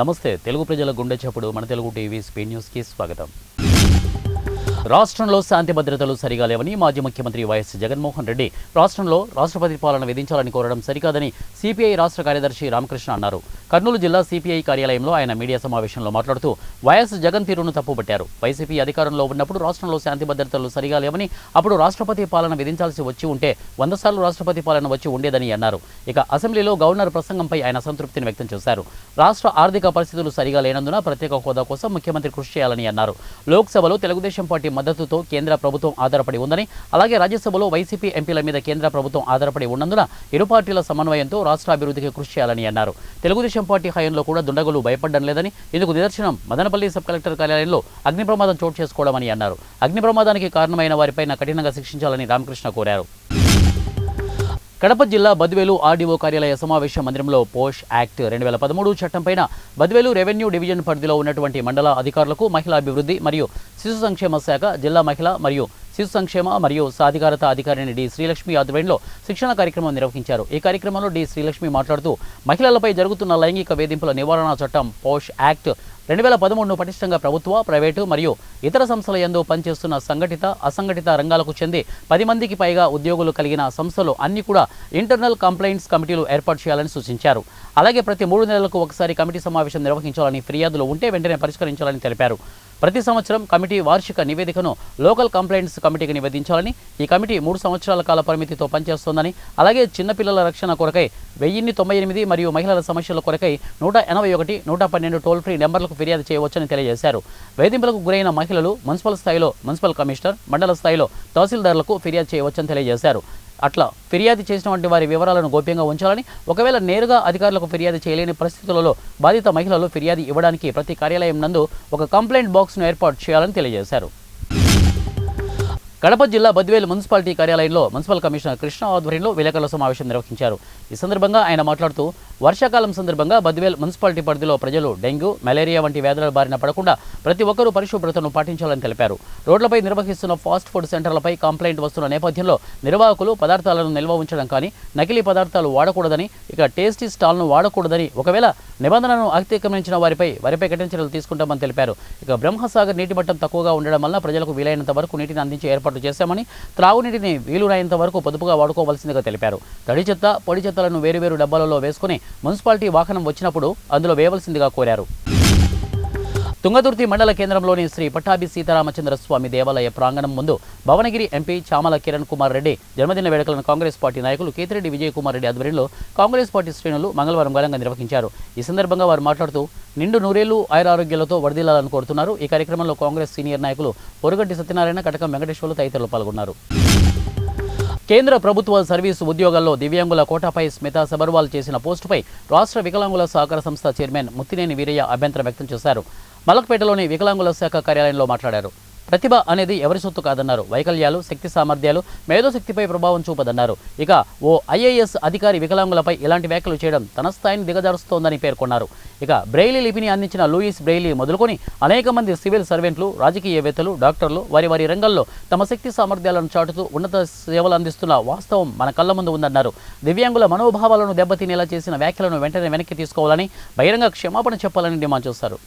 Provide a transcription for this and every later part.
నమస్తే తెలుగు ప్రజల గుండె చప్పుడు మన తెలుగు టీవీ స్పీడ్ న్యూస్కి స్వాగతం. రాష్ట్రంలో శాంతి భద్రతలు సరిగా లేవని మాజీ ముఖ్యమంత్రి వైఎస్ జగన్మోహన్ రెడ్డి రాష్ట్రంలో రాష్ట్రపతి పాలన విధించాలని కోరడం సరికాదని సిపిఐ రాష్ట్ర కార్యదర్శి రామకృష్ణ అన్నారు. కర్నూలు జిల్లా సిపిఐ కార్యాలయంలో ఆయన మీడియా సమావేశంలో మాట్లాడుతూ వైఎస్ జగన్ తీరును తప్పుపట్టారు. వైసీపీ అధికారంలో ఉన్నప్పుడు రాష్ట్రంలో శాంతి భద్రతలు సరిగా లేవని, అప్పుడు రాష్ట్రపతి పాలన విధించాల్సి వచ్చి ఉంటే 100 సార్లు రాష్ట్రపతి పాలన వచ్చి ఉండేదని అన్నారు. ఇక అసెంబ్లీలో గవర్నర్ ప్రసంగంపై ఆయన అసంతృప్తిని వ్యక్తం చేశారు. రాష్ట్ర ఆర్థిక పరిస్థితులు సరిగా లేనందున ప్రత్యేక హోదా కోసం ముఖ్యమంత్రి కృషి చేయాలని అన్నారు. లోక్సభలో తెలుగుదేశం పార్టీ మద్దతుతో కేంద్ర ప్రభుత్వం ఆధారపడి ఉందని, అలాగే రాజ్యసభలో వైసీపీ ఎంపీల మీద కేంద్ర ప్రభుత్వం ఆధారపడి ఉన్నందున ఇరు పార్టీల సమన్వయంతో రాష్ట్ర అభివృద్ధికి కృషి చేయాలని అన్నారు. తెలుగుదేశం పార్టీ హయాంలో కూడా దుండగులు భయపడడం లేదని, ఇందుకు నిదర్శనం మదనపల్లి సబ్ కలెక్టర్ కార్యాలయంలో అగ్ని ప్రమాదం చోటు చేసుకోవడమని అన్నారు. అగ్ని ప్రమాదానికి కారణమైన వారిపైన కఠినంగా శిక్షించాలని రామకృష్ణ కోరారు. కడప జిల్లా బద్వేలు ఆర్డీఓ కార్యాలయ సమావేశ మందిరంలో పోష్ యాక్ట్ 2013 చట్టంపైన బద్వేలు రెవెన్యూ డివిజన్ పరిధిలో ఉన్నటువంటి మండల అధికారులకు మహిళా అభివృద్ధి మరియు శిశు సంక్షేమ శాఖ, జిల్లా మహిళ మరియు శిశు సంక్షేమ మరియు సాధికారత అధికారిని డి శ్రీలక్ష్మి ఆధ్వర్యంలో శిక్షణ కార్యక్రమం నిర్వహించారు. ఈ కార్యక్రమంలో డి శ్రీలక్ష్మి మాట్లాడుతూ మహిళలపై జరుగుతున్న లైంగిక వేధింపుల నివారణ చట్టం పోష్ యాక్ట్ 2013ను పటిష్టంగా ప్రభుత్వ, ప్రైవేటు మరియు ఇతర సంస్థల యందు పనిచేస్తున్న సంఘటిత, అసంఘటిత రంగాలకు చెంది 10 మందికి పైగా ఉద్యోగులు కలిగిన సంస్థలు అన్ని కూడా ఇంటర్నల్ కంప్లైంట్స్ కమిటీలు ఏర్పాటు చేయాలని సూచించారు. అలాగే ప్రతి 3 నెలలకు ఒకసారి కమిటీ సమావేశం నిర్వహించాలని, ఫిర్యాదులు ఉంటే వెంటనే పరిష్కరించాలని తెలిపారు. ప్రతి సంవత్సరం కమిటీ వార్షిక నివేదికను లోకల్ కంప్లైంట్స్ కమిటీకి నివేదించాలని, ఈ కమిటీ 3 సంవత్సరాల కాల పరిమితితో పనిచేస్తోందని, అలాగే చిన్నపిల్లల రక్షణ కొరకై 1098 మరియు మహిళల సమస్యల కొరకై 181, 112 టోల్ ఫ్రీ నెంబర్లకు ఫిర్యాదు చేయవచ్చని తెలియజేశారు. వేధింపులకు గురైన మహిళలు మున్సిపల్ స్థాయిలో మున్సిపల్ కమిషనర్, మండల స్థాయిలో తహసీల్దార్లకు ఫిర్యాదు చేయవచ్చని తెలియజేశారు. అట్లా ఫిర్యాదు చేసినటువంటి వారి వివరాలను గోప్యంగా ఉంచాలని, ఒకవేళ నేరుగా అధికారులకు ఫిర్యాదు చేయలేని పరిస్థితులలో బాధిత మహిళలు ఫిర్యాదు ఇవ్వడానికి ప్రతి కార్యాలయం నందు ఒక కంప్లైంట్ బాక్స్ను ఏర్పాటు చేయాలని తెలియజేశారు. కడప జిల్లా బద్వేలు మున్సిపాలిటీ కార్యాలయంలో మున్సిపల్ కమిషనర్ కృష్ణ ఆధ్వర్యంలో విలేకరుల సమావేశం నిర్వహించారు. ఈ సందర్భంగా ఆయన మాట్లాడుతూ వర్షాకాలం సందర్భంగా బద్వేల్ మున్సిపాలిటీ పరిధిలో ప్రజలు డెంగ్యూ, మలేరియా వంటి వ్యాధుల బారిన పడకుండా ప్రతి ఒక్కరూ పరిశుభ్రతను పాటించాలని తెలిపారు. రోడ్లపై నిర్వహిస్తున్న ఫాస్ట్ ఫుడ్ సెంటర్లపై కంప్లైంట్ వస్తున్న నేపథ్యంలో నిర్వాహకులు పదార్థాలను నిల్వ ఉంచడం కానీ, నకిలీ పదార్థాలు వాడకూడదని, ఇక టేస్టీ స్టాల్ను వాడకూడదని, ఒకవేళ నిబంధనను అతిక్రమించిన వారిపై కఠిన చర్యలు తీసుకుంటామని తెలిపారు. ఇక బ్రహ్మసాగర్ నీటి మట్టం తక్కువగా ఉండడం వల్ల ప్రజలకు వీలైనంత వరకు నీటిని అందించే ఏర్పాటు చేశామని, త్రాగునీటిని వీలురైనంత వరకు పొదుపుగా వాడుకోవాల్సిందిగా తెలిపారు. తడి చెత్త, పొడి చెత్తలను వేరువేరు డబ్బాలలో వేసుకుని మున్సిపాలిటీ వాహనం వచ్చినప్పుడు అందులో వేయవలసిందిగా కోరారు. తుంగతుర్తి మండల కేంద్రంలోని శ్రీ పట్టాభి సీతారామచంద్ర స్వామి దేవాలయ ప్రాంగణం ముందు భవనగిరి ఎంపీ చామల కిరణ్ కుమార్ రెడ్డి జన్మదిన వేడుకలను కాంగ్రెస్ పార్టీ నాయకులు కేతిరెడ్డి విజయ్ కుమార్ రెడ్డి ఆధ్వర్యంలో కాంగ్రెస్ పార్టీ శ్రేణులు మంగళవారం ఘనంగా నిర్వహించారు. ఈ సందర్భంగా వారు మాట్లాడుతూ నిండు నూరేళ్లు ఆయురారోగ్యాలతో వర్ధిల్లాలని కోరుతున్నారు. ఈ కార్యక్రమంలో కాంగ్రెస్ సీనియర్ నాయకులు పొరుగంటి సత్యనారాయణ, కటకం వెంకటేశ్వర్లు తదితరులు పాల్గొన్నారు. కేంద్ర ప్రభుత్వ సర్వీసు ఉద్యోగాల్లో దివ్యాంగుల కోటాపై స్మితా సబర్వాల్ చేసిన పోస్టుపై రాష్ట్ర వికలాంగుల సహకార సంస్థ చైర్మన్ ముత్తినేని వీరయ్య అభ్యంతరం వ్యక్తం చేశారు. మలక్పేటలోని వికలాంగుల శాఖ కార్యాలయంలో మాట్లాడారు. ప్రతిభ అనేది ఎవరి సొత్తు కాదన్నారు. వైకల్యాలు, శక్తి సామర్థ్యాలు మేధోశక్తిపై ప్రభావం చూపదన్నారు. ఇక ఓ ఐఏఎస్ అధికారి వికలాంగులపై ఇలాంటి వ్యాఖ్యలు చేయడం తన స్థాయిని దిగజారుస్తోందని పేర్కొన్నారు. ఇక బ్రెయిలీ లిపిని అందించిన లూయిస్ బ్రెయిలీ మొదలుకొని అనేక మంది సివిల్ సర్వెంట్లు, రాజకీయవేత్తలు, డాక్టర్లు వారి రంగాల్లో తమ శక్తి సామర్థ్యాలను చాటుతూ ఉన్నత సేవలు అందిస్తున్న వాస్తవం మన కళ్ళ ముందు ఉందన్నారు. దివ్యాంగుల మనోభావాలను దెబ్బతినేలా చేసిన వ్యాఖ్యలను వెంటనే వెనక్కి తీసుకోవాలని, బహిరంగ క్షమాపణ చెప్పాలని డిమాండ్ చేశారు.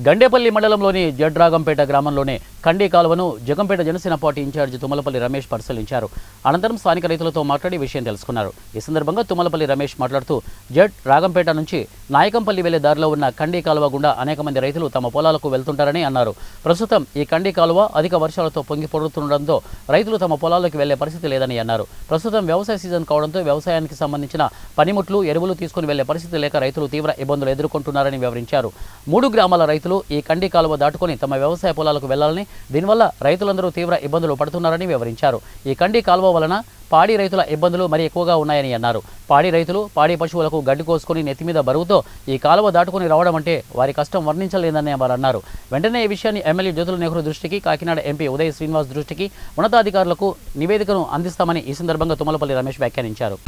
గండేపల్లి మండలంలోని జడ్రాగంపేట గ్రామంలోని కండి కాలువను జగంపేట జనసేన పార్టీ ఇన్ఛార్జి తుమ్మలపల్లి రమేష్ పరిశీలించారు. అనంతరం స్థానిక రైతులతో మాట్లాడి విషయం తెలుసుకున్నారు. ఈ సందర్భంగా తుమ్మలపల్లి రమేష్ మాట్లాడుతూ జడ్ రాగంపేట నుంచి నాయకంపల్లి వెళ్లే దారిలో ఉన్న కండి కాలువ గుండా అనేక మంది రైతులు తమ పొలాలకు వెళ్తుంటారని అన్నారు. ప్రస్తుతం ఈ కండి కాలువ అధిక వర్షాలతో పొంగి పొరుతుండడంతో రైతులు తమ పొలాలకు వెళ్లే పరిస్థితి లేదని అన్నారు. ప్రస్తుతం వ్యవసాయ సీజన్ కావడంతో వ్యవసాయానికి సంబంధించిన పనిముట్లు, ఎరువులు తీసుకుని వెళ్లే పరిస్థితి లేక రైతులు తీవ్ర ఇబ్బందులు ఎదుర్కొంటున్నారని వివరించారు. 3 గ్రామాల రైతులు ఈ కండి కాలువ దాటుకొని తమ వ్యవసాయ పొలాలకు వెళ్లాలని, దీనివల్ల రైతులందరూ తీవ్ర ఇబ్బందులు పడుతున్నారని వివరించారు. ఈ కండి కాలువ వలన పాడి రైతుల ఇబ్బందులు మరీ ఎక్కువగా ఉన్నాయని అన్నారు. పాడి రైతులు పాడి పశువులకు గడ్డి కోసుకొని నెత్తిమీద బరువుతో ఈ కాలువ దాటుకుని రావడం అంటే వారి కష్టం వర్ణించలేదని వారు అన్నారు. వెంటనే ఈ విషయాన్ని ఎమ్మెల్యే జ్యోతుల నెహ్రూ దృష్టికి, కాకినాడ ఎంపీ ఉదయ్ శ్రీనివాస్ దృష్టికి, ఉన్నతాధికారులకు నివేదికను అందిస్తామని ఈ సందర్భంగా తుమ్మలపల్లి రమేష్ వ్యాఖ్యానించారు.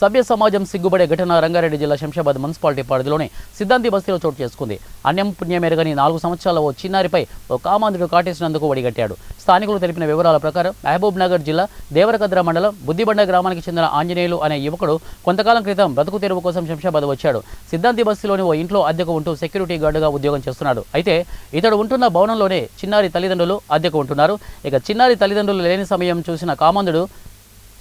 సభ్య సమాజం సిగ్గుపడే ఘటన రంగారెడ్డి జిల్లా శంషాబాద్ మున్సిపాలిటీ పరిధిలోని సిద్ధాంతి బస్తీలో చోటు చేసుకుంది. అన్యం పుణ్యమెరగని 4 సంవత్సరాల ఓ చిన్నారిపై ఓ కామాంధుడు కాటేసినందుకు వడిగట్టాడు. స్థానికులు తెలిపిన వివరాల ప్రకారం మహబూబ్ నగర్ జిల్లా దేవరకద్ర మండలం బుద్దిబండ గ్రామానికి చెందిన ఆంజనేయులు అనే యువకుడు కొంతకాలం క్రితం బ్రతుకు తెరువు కోసం శంషాబాద్ వచ్చాడు. సిద్ధాంతి బస్తీలోని ఓ ఇంట్లో అద్దెకు ఉంటూ సెక్యూరిటీ గార్డుగా ఉద్యోగం చేస్తున్నాడు. అయితే ఇతడు ఉంటున్న భవనంలోనే చిన్నారి తల్లిదండ్రులు అద్దెకు ఉంటున్నారు. ఇక చిన్నారి తల్లిదండ్రులు లేని సమయం చూసిన కామాంధుడు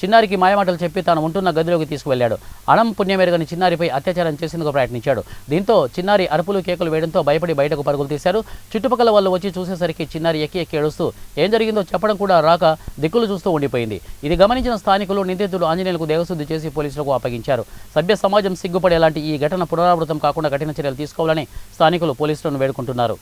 చిన్నారికి మాయమాటలు చెప్పి తాను ఉంటున్న గదిలోకి తీసుకువెళ్లాడు. అనం పుణ్యమెరగని చిన్నారిపై అత్యాచారం చేసేందుకు ప్రయత్నించాడు. దీంతో చిన్నారి అరుపులు కేకలు వేయడంతో భయపడి బయటకు పరుగులు తీశారు. చుట్టుపక్కల వాళ్ళు వచ్చి చూసేసరికి చిన్నారి ఎక్కి ఏడుస్తూ ఏం జరిగిందో చెప్పడం కూడా రాక దిక్కులు చూస్తూ ఉండిపోయింది. ఇది గమనించిన స్థానికులు నిందితుడు ఆంజనేయులకు దేవశుద్ధి చేసి పోలీసులకు అప్పగించారు. సభ్య సమాజం సిగ్గుపడేలాంటి ఈ ఘటన పునరావృతం కాకుండా కఠిన చర్యలు తీసుకోవాలని స్థానికులు పోలీసులను వేడుకుంటున్నారు.